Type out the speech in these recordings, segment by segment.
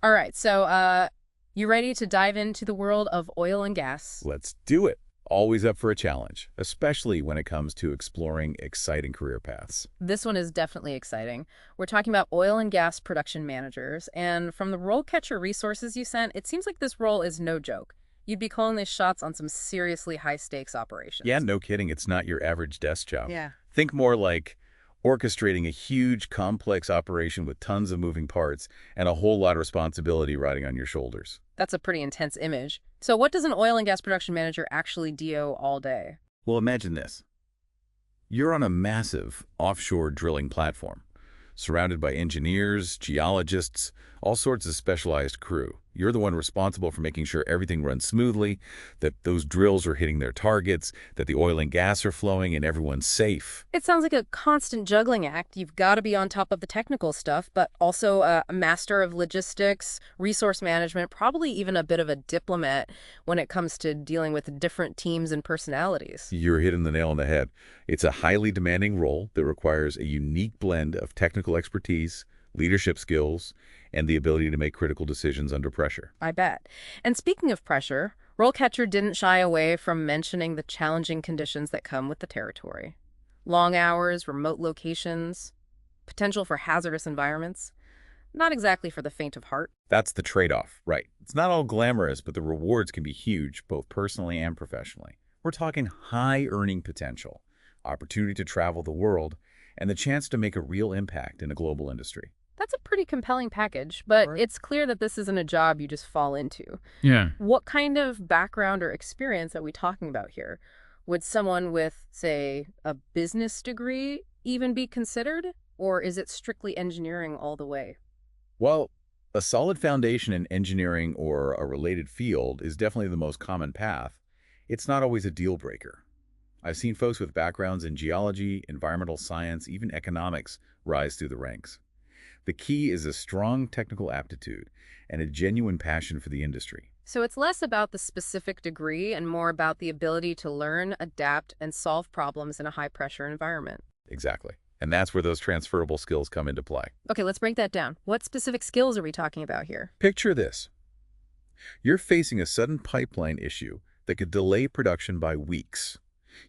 All right, so you ready to dive into the world of oil and gas? Let's do it. Always up for a challenge, especially when it comes to exploring exciting career paths. This one is definitely exciting. We're talking about oil and gas production managers, and from the role catcher resources you sent, it seems like this role is no joke. You'd be calling these shots on some seriously high-stakes Yeah, operations. no kidding, it's not your average desk job. Yeah. Think more like orchestrating a huge, complex operation with tons of moving parts and a whole lot of responsibility riding on your shoulders. That's a pretty intense image. So what does an oil and gas production manager actually do all day? Well, imagine this. You're on a massive offshore drilling platform, surrounded by engineers, geologists, all sorts of specialized crew. You're the one responsible for making sure everything runs smoothly, that those drills are hitting their targets, that the oil and gas are flowing, and everyone's safe. It sounds like a constant juggling act. You've got to be on top of the technical stuff, but also a master of logistics, resource management, probably even a bit of a diplomat when it comes to dealing with different teams and personalities. You're hitting the nail on the head. It's a highly demanding role that requires a unique blend of technical expertise, leadership skills, and the ability to make critical decisions under pressure. I bet. And speaking of pressure, RoleCatcher didn't shy away from mentioning the challenging conditions that come with the territory. Long hours, remote locations, potential for hazardous environments. Not exactly for the faint of heart. That's the trade-off, right? It's not all glamorous, but the rewards can be huge, both personally and professionally. We're talking high earning potential, opportunity to travel the world, and the chance to make a real impact in a global industry. That's a pretty compelling package, but Right. it's clear that this isn't a job you just fall into. Yeah. What kind of background or experience are we talking about here? Would someone with, say, a business degree even be considered? Or is it strictly engineering all the way? Well, a solid foundation in engineering or a related field is definitely the most common path. It's not always a deal breaker. I've seen folks with backgrounds in geology, environmental science, even economics rise through the ranks. The key is a strong technical aptitude and a genuine passion for the industry. So it's less about the specific degree and more about the ability to learn, adapt, and solve problems in a high-pressure environment. Exactly. And that's where those transferable skills come into play. Okay, let's break that down. What specific skills are we talking about here? Picture this. You're facing a sudden pipeline issue that could delay production by weeks.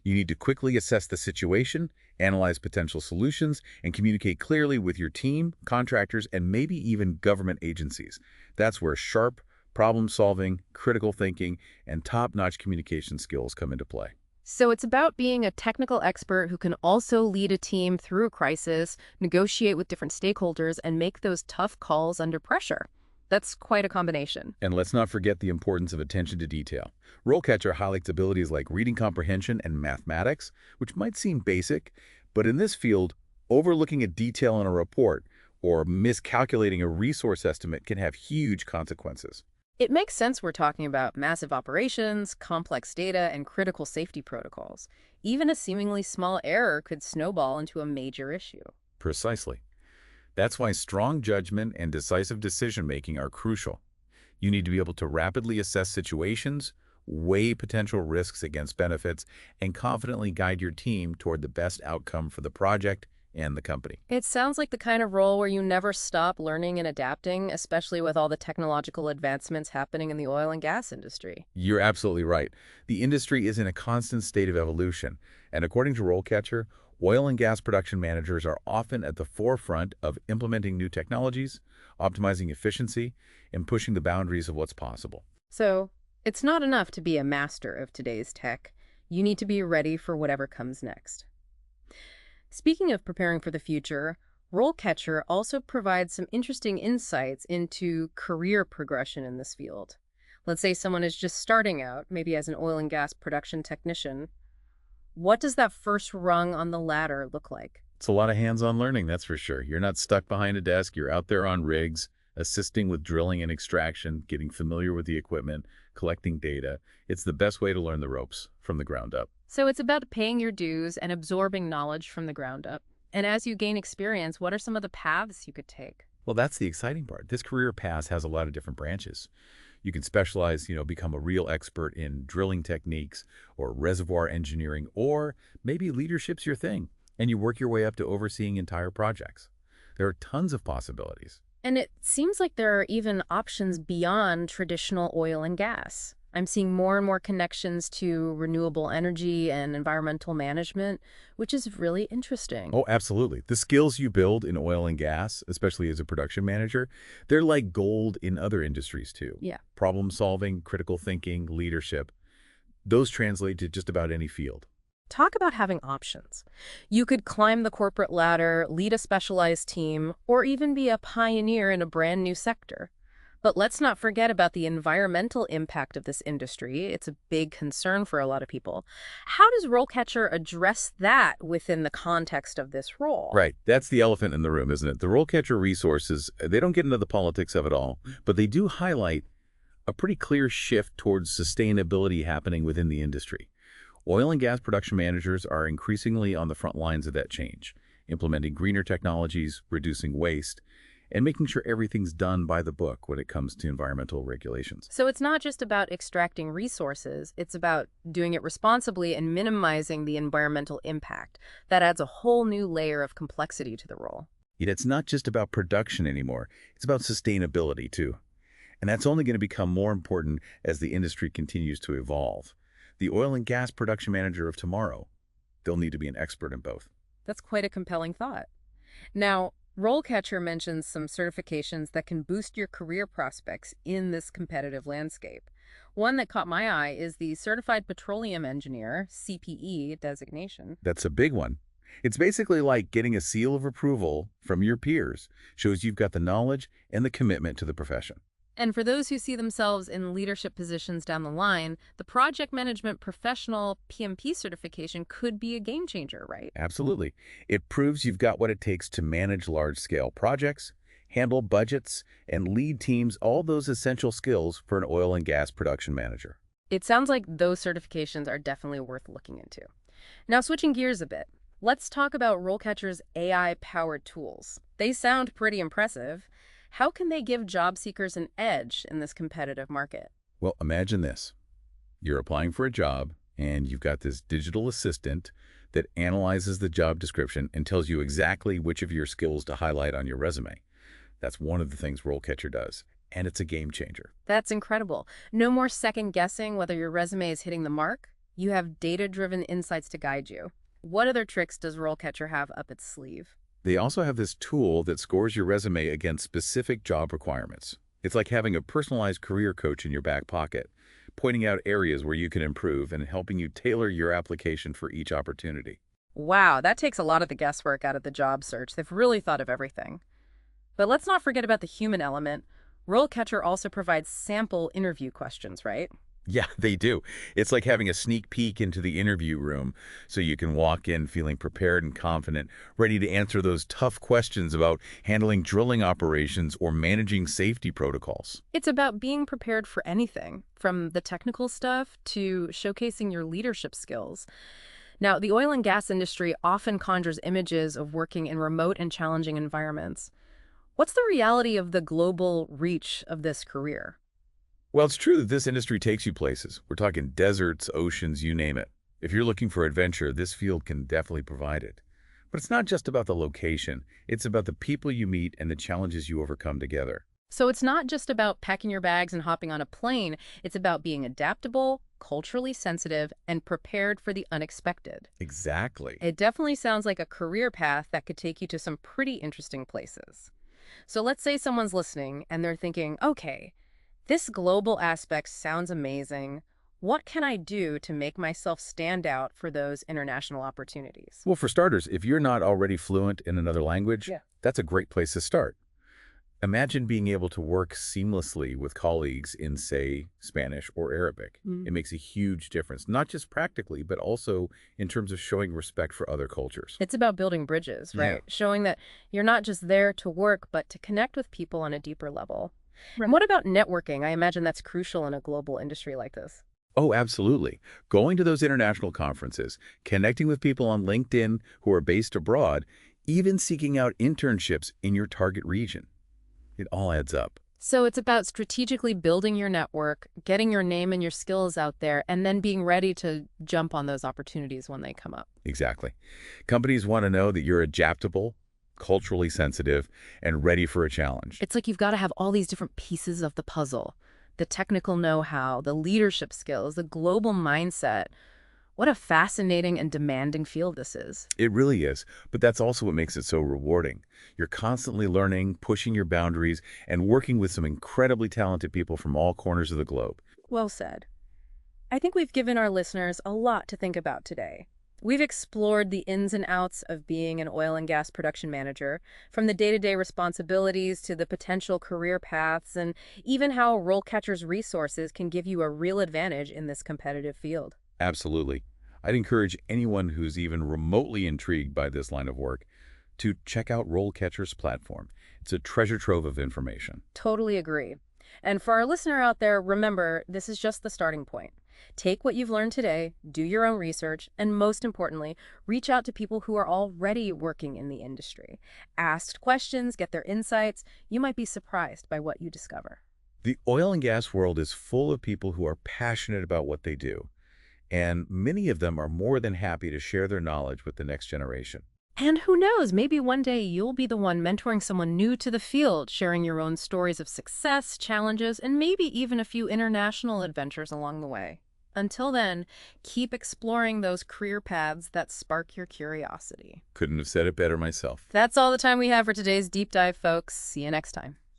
You need to quickly assess the situation, analyze potential solutions, and communicate clearly with your team, contractors, and maybe even government agencies. That's where sharp, problem-solving, critical thinking, and top-notch communication skills come into play. So it's about being a technical expert who can also lead a team through a crisis, negotiate with different stakeholders, and make those tough calls under pressure. That's quite a combination. And let's not forget the importance of attention to detail. RoleCatcher highlights abilities like reading comprehension and mathematics, which might seem basic, but in this field, overlooking a detail in a report or miscalculating a resource estimate can have huge consequences. It makes sense we're talking about massive operations, complex data, and critical safety protocols. Even a seemingly small error could snowball into a major issue. Precisely. That's why strong judgment and decisive decision-making are crucial. You need to be able to rapidly assess situations, weigh potential risks against benefits, and confidently guide your team toward the best outcome for the project and the company. It sounds like the kind of role where you never stop learning and adapting, especially with all the technological advancements happening in the oil and gas industry. You're absolutely right. The industry is in a constant state of evolution, and according to RoleCatcher, oil and gas production managers are often at the forefront of implementing new technologies, optimizing efficiency, and pushing the boundaries of what's possible. So, it's not enough to be a master of today's tech. You need to be ready for whatever comes next. Speaking of preparing for the future, RoleCatcher also provides some interesting insights into career progression in this field. Let's say someone is just starting out, maybe as an oil and gas production technician. What does that first rung on the ladder look like? It's a lot of hands-on learning, that's for sure. You're not stuck behind a desk. You're out there on rigs, assisting with drilling and extraction, getting familiar with the equipment, collecting data. It's the best way to learn the ropes from the ground up. So it's about paying your dues and absorbing knowledge from the ground up. And as you gain experience, what are some of the paths you could take? Well, that's the exciting part. This career path has a lot of different branches. You can specialize, become a real expert in drilling techniques or reservoir engineering, or maybe leadership's your thing, and you work your way up to overseeing entire projects. There are tons of possibilities. And it seems like there are even options beyond traditional oil and gas. I'm seeing more and more connections to renewable energy and environmental management, which is really interesting. Oh, absolutely. The skills you build in oil and gas, especially as a production manager, they're like gold in other industries too. Yeah. Problem solving, critical thinking, leadership, those translate to just about any field. Talk about having options. You could climb the corporate ladder, lead a specialized team, or even be a pioneer in a brand new sector. But let's not forget about the environmental impact of this industry. It's a big concern for a lot of people. How does RoleCatcher address that within the context of this role? Right. That's the elephant in the room, isn't it? The role catcher resources, they don't get into the politics of it all, but they do highlight a pretty clear shift towards sustainability happening within the industry. Oil and gas production managers are increasingly on the front lines of that change, implementing greener technologies, reducing waste, and making sure everything's done by the book when it comes to environmental regulations. So it's not just about extracting resources, it's about doing it responsibly and minimizing the environmental impact. That adds a whole new layer of complexity to the role. Yet it's not just about production anymore, it's about sustainability too. And that's only going to become more important as the industry continues to evolve. The oil and gas production manager of tomorrow, they'll need to be an expert in both. That's quite a compelling thought. Now, RoleCatcher mentions some certifications that can boost your career prospects in this competitive landscape. One that caught my eye is the Certified Petroleum Engineer, CPE designation. That's a big one. It's basically like getting a seal of approval from your peers, shows you've got the knowledge and the commitment to the profession. And for those who see themselves in leadership positions down the line, the Project Management Professional PMP certification could be a game changer, right? Absolutely. It proves you've got what it takes to manage large-scale projects, handle budgets, and lead teams, all those essential skills for an oil and gas production manager. It sounds like those certifications are definitely worth looking into. Now, switching gears a bit, let's talk about RoleCatcher's AI-powered tools. They sound pretty impressive. How can they give job seekers an edge in this competitive market? Well, imagine this. You're applying for a job, and you've got this digital assistant that analyzes the job description and tells you exactly which of your skills to highlight on your resume. That's one of the things RoleCatcher does, and it's a game changer. That's incredible. No more second guessing whether your resume is hitting the mark. You have data-driven insights to guide you. What other tricks does RoleCatcher have up its sleeve? They also have this tool that scores your resume against specific job requirements. It's like having a personalized career coach in your back pocket, pointing out areas where you can improve and helping you tailor your application for each opportunity. Wow, that takes a lot of the guesswork out of the job search. They've really thought of everything. But let's not forget about the human element. RoleCatcher also provides sample interview questions, right? Yeah, they do. It's like having a sneak peek into the interview room so you can walk in feeling prepared and confident, ready to answer those tough questions about handling drilling operations or managing safety protocols. It's about being prepared for anything, from the technical stuff to showcasing your leadership skills. Now, the oil and gas industry often conjures images of working in remote and challenging environments. What's the reality of the global reach of this career? Well, it's true that this industry takes you places. We're talking deserts, oceans, you name it. If you're looking for adventure, this field can definitely provide it. But it's not just about the location. It's about the people you meet and the challenges you overcome together. So it's not just about packing your bags and hopping on a plane. It's about being adaptable, culturally sensitive, and prepared for the unexpected. Exactly. It definitely sounds like a career path that could take you to some pretty interesting places. So let's say someone's listening and they're thinking, okay, this global aspect sounds amazing. What can I do to make myself stand out for those international opportunities? Well, for starters, if you're not already fluent in another language, Yeah. that's a great place to start. Imagine being able to work seamlessly with colleagues in, say, Spanish or Arabic. It makes a huge difference, not just practically, but also in terms of showing respect for other cultures. It's about building bridges, right? Yeah. Showing that you're not just there to work, but to connect with people on a deeper level. And what about networking? I imagine that's crucial in a global industry like this. Oh, absolutely. Going to those international conferences, connecting with people on LinkedIn who are based abroad, even seeking out internships in your target region. It all adds up. So it's about strategically building your network, getting your name and your skills out there, and then being ready to jump on those opportunities when they come up. Exactly. Companies want to know that you're adaptable, culturally sensitive, and ready for a challenge. It's like you've got to have all these different pieces of the puzzle. The technical know-how, the leadership skills, the global mindset. What a fascinating and demanding field this is. It really is, but that's also what makes it so rewarding. You're constantly learning, pushing your boundaries, and working with some incredibly talented people from all corners of the globe. Well said. I think we've given our listeners a lot to think about today. We've explored the ins and outs of being an oil and gas production manager, from the day-to-day responsibilities to the potential career paths, and even how RoleCatcher's resources can give you a real advantage in this competitive field. Absolutely. I'd encourage anyone who's even remotely intrigued by this line of work to check out RoleCatcher's platform. It's a treasure trove of information. Totally agree. And for our listener out there, remember, this is just the starting point. Take what you've learned today, do your own research, and most importantly, reach out to people who are already working in the industry. Ask questions, get their insights. You might be surprised by what you discover. The oil and gas world is full of people who are passionate about what they do, and many of them are more than happy to share their knowledge with the next generation. And who knows, maybe one day you'll be the one mentoring someone new to the field, sharing your own stories of success, challenges, and maybe even a few international adventures along the way. Until then, keep exploring those career paths that spark your curiosity. Couldn't have said it better myself. That's all the time we have for today's deep dive, folks. See you next time.